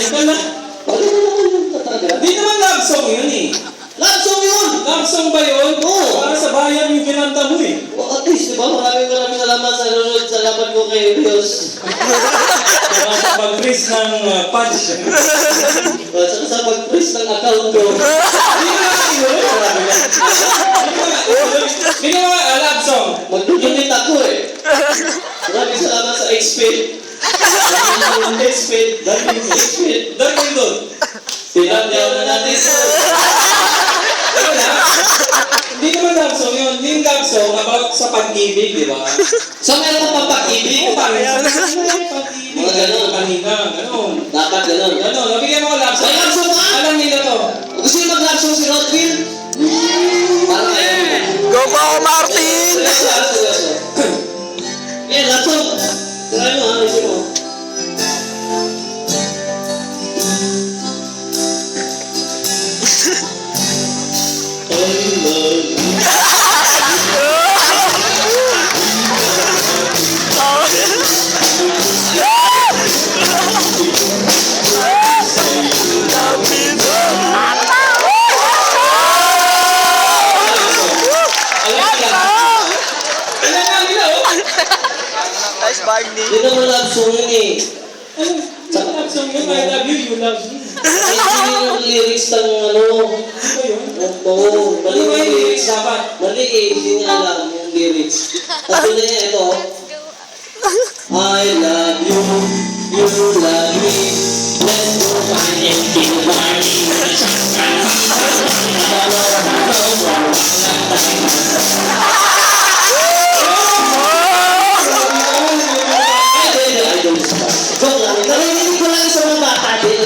Teka lang. Di naman love song yun eh. Love song yun! Love song ba yun? Oo. Para sa bayan yung kinanta mo eh. Well, at least, di ba? Maraming salamat sa nanonood. Salamat ko kay Rios. Saka sa pag-freeze ng punch. Saka sa pag-freeze ng account ko. Hindi ka naman yun. Hindi ka naman love song. Mag-donate ako eh. Maraming salamat sa XP. XP. Dahil doon. Pinagyaw na natin ito. Hindi naman love song yun. Yung love song about sa pag-ibig, di ba? So, meron ka pang pag-ibig? Parang pag-ibig. Mga ganun. Kanina, ganun. Dapat ganun. Ganun, nabigyan mo ko love song. May love song ka? Alam nila to. Gusto yung mag-love song si Rodville? Parang ayaw. Go Paco Martin! Seryoso. Yan, love song. Try mo, ano isip mo? Nice Barney. Hindi naman love song yun eh. Ano love song yun? I love you, you love me. Hindi yung lyrics ng ano. Ano ba yun? Oo, mali Ano ba yung yung lyrics. lyrics dapat? Mali eh, hindi niya alam yung lyrics. Tatlo na niya ito. I love you, you love me. Let's go find and kill party. Joke lang. Narinig ko lang sa mga bata din.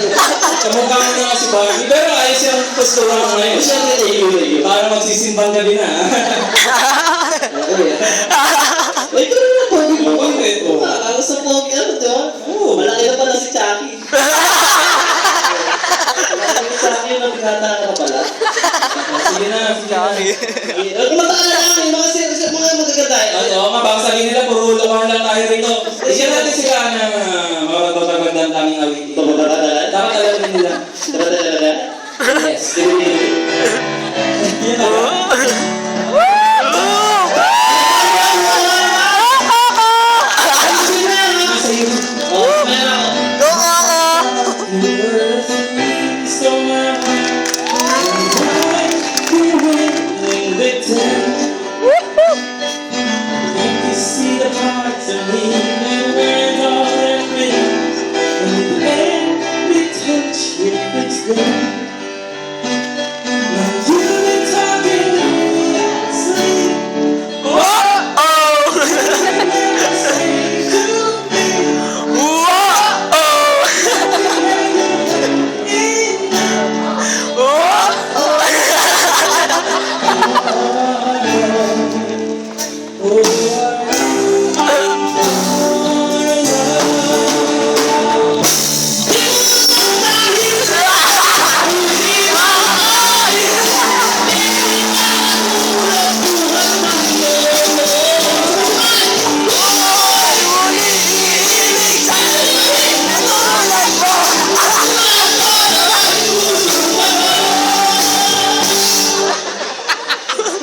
Kamukha mo na si Barney. Pero ayos yung postura mo ngayon. Siyempre, thank you. Para magsisimbang gabi na. Wait, pero na pogi mo. Bakit? Ang sa pogi, ano, di ba? Oo. Malaki na pala si Chucky. Malaki si Chucky na pinata ka na pala. Sige na, sige na. Kumanta ka na lang, yung mga magaganda. Oo nga, baka sabihin nila, puro lokohan lang tayo rito. Isyan natin sila ng mga magagandang daming awit. Tumatatalan? Dapat alam din nila. Tumatatalan? Yes. Yan na. Nasa iyo. Oh, meron. Go Coco! So much. When the time you see the parts of me that weren't all that meant, and every touch you fix them. Now you've been talking outside, Whoa! say to me, Whoa!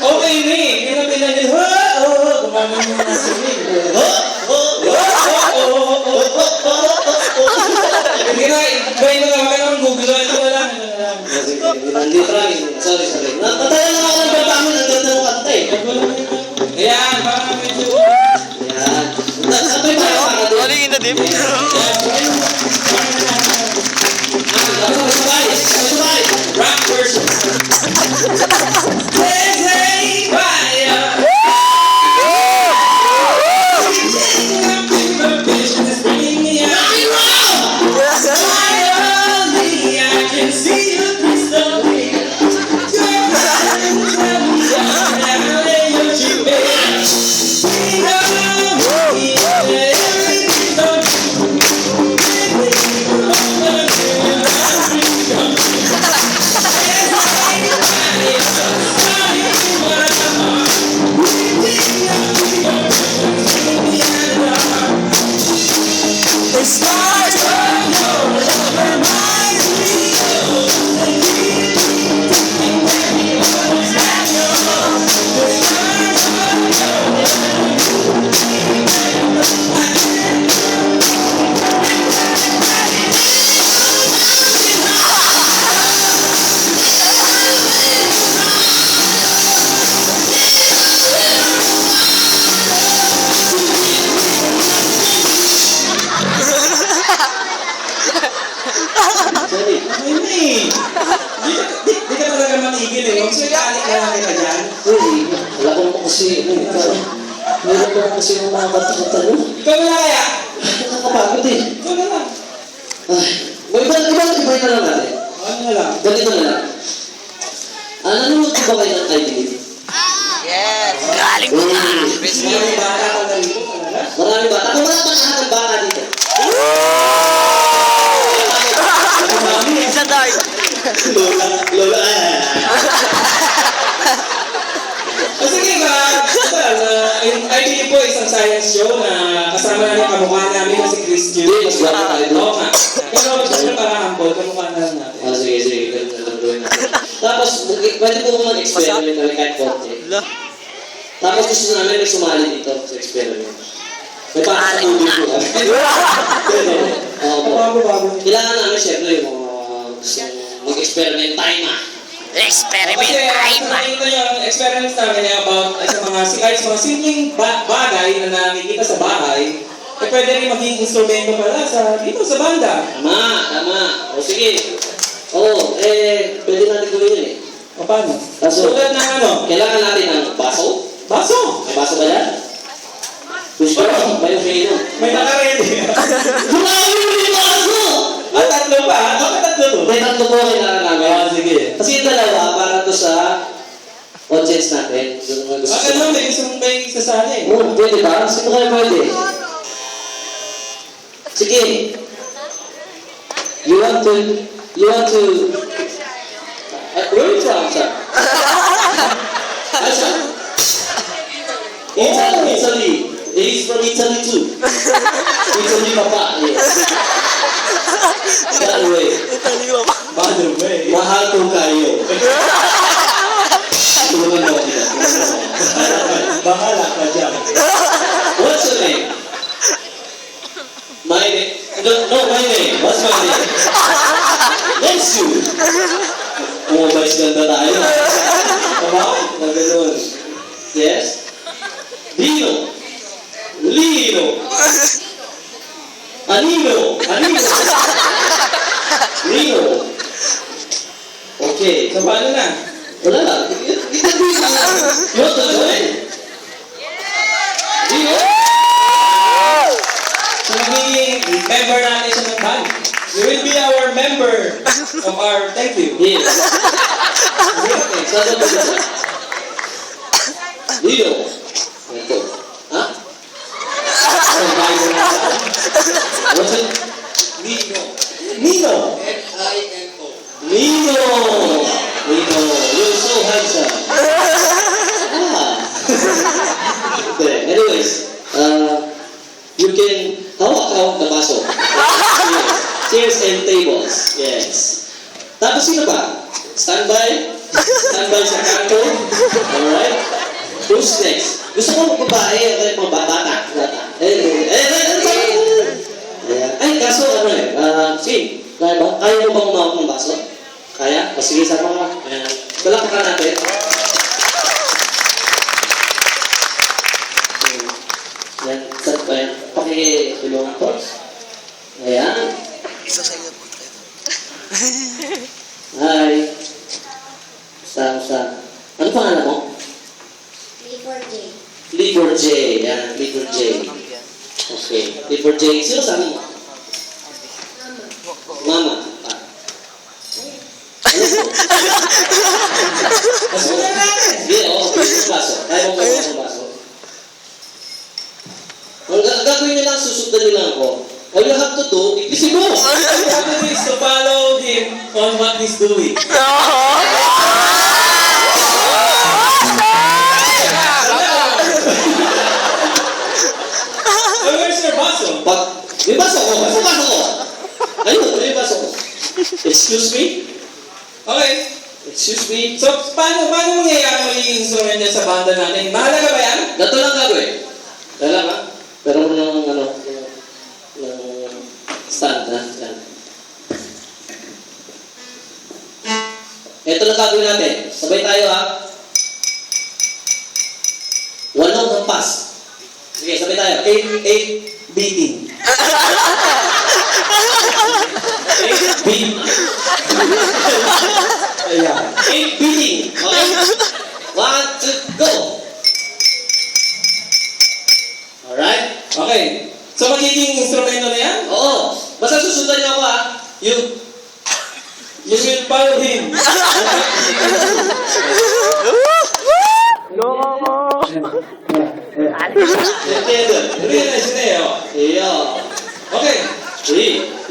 okay na eh. Kaya nila, gumamit mo na sa Hindi na, gawin mo na, wala naman Google. Ito na lang. Hindi, try. Sorry. Natatayan na ako ng bata mo, ang ganda ng kanta eh. Ayan, parang medyo... Yan. Sabay tayo para doon. Rolling in the deep. Sabay. Rap version. Hey, hey, fire. I can see you crystal clear. The stars are your eh. Okay na eh. Di ka talaga matigil eh. Huwag sinalit na lang kita dyan. Uy, alam ko naman kasi, meron ko kasi yung mga bata-bata no? Ikaw na kaya? Nakakapagod eh. Ikaw na lang. Ay, may iba na lang natin. Ano na lang? Ganito na lang. Nanonood ko ba kayo ng iBelieve? Yes! Galing mo na! Hindi yung bata ko na dito. Marami bata. Kung wala pa lahat ng bata dito. Sa dark! Lola. O sige ba, yung IBD po isang science show na kasama namin kamukha namin na si Chris Q. Hindi, mas wala tayo doon. Oo nga. Pero gusto parang humble, kamukha na lang natin. Sige. Ganun na lang gawin natin. Tapos, pwede po mag-experiment kami kahit konti. Tapos gusto namin may sumali dito sa experiment. May para sa tubig po kami. Oo po. Bago-bago. Kailangan namin syempre yung gusto mag-experiment time Experiment Kasi time! ito yung experiments namin about sa mga simpleng bagay na nakikita sa bahay, eh pwede rin maging instrumento pala dito sa banda. Tama. O sige. Pwede natin gawin yun eh. O paano? Kaso, Tulad ng ano? kailangan natin ng baso. Baso! May baso ba yan? Gusto ko, may freno. May naka-ready. Grabe yung baso! Tatlo pa? Bakit tatlo to? May tatlo po kailangan namin. Sige. Kasi yung dalawa, para to sa audience natin. Yung mga gusto Bakit naman may gusto mong may sasali? Pwede ba? Sino kayo pwede? Sige. You want to, where are you from, sir? Sir? Italy. He's from Italy too. Italy papa, yes. By the way, By the way. mahal ko kayo. Tulungan mo kita. Bahala ka dyan. What's your name? My name? No, my name. What's my name? Letsu. Vice ganda tayo. Tama? Maganon. Yes? Lino. Anino. Rino. Okay. So paano na? Wala lang. Ito lang. You're the join. Rino. So magiging member natin siya ng band. You will be our member of our thank you. Yes. Okay. Saan ba ito? Rino. Ito. Ha? Survivor na lang. What's it? Nino. Nino. You're so handsome. Okay. Anyways, you can hawak the baso. Chairs and tables. Yes. Tapos sino pa? Standby sa kanto. Alright? Who's next? Gusto ko magbabae o mga bata. Ay, kaso Finn, kaya ba? Kaya mo bang umawak ng baso? Kaya? O sige, sama mo. Balakakan natin. Yan, saan ba yan? Pakitulungan ko. Ayan. Isa sa iyo po. Hi. Sa. Ano pangalan mo? Libor J. Yan, Libor J. Okay. Libor J. Sino sabi mo? Mama. Gusto na natin. Hindi, yung baso. Kaya mo yung baso. Ang gagawin nyo lang, susundan nyo lang ako. All you have to do, ipisin mo! All you have to do is to follow him on what he's doing. Oh, where's your baso? May baso ko! Ayun, may baso ko. Excuse me? Okay. Excuse me? So, paano mangyayari magiging instrument niya sa banda natin? Mahalaga ba yan? Dato lang gagawin. Dala ka? Pero mo ng stand na. Yan. Ito lang gagawin natin. Sabay tayo ha. Walong hampas. Sige, sabay tayo. 8 beating. 8 beat. Ayan. 8 beating. Okay? 1, 2, go! Alright? Okay. So magiging instrumento na yan? Oo. Basta susundan niyo ako ha. You You will follow him. together. Realize na eh, oh. Yeah. Okay.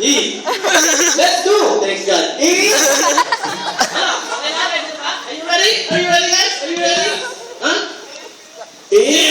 E. Let's do! Thanks God. E. Are you ready? Are you ready guys? Are you ready? Huh? E.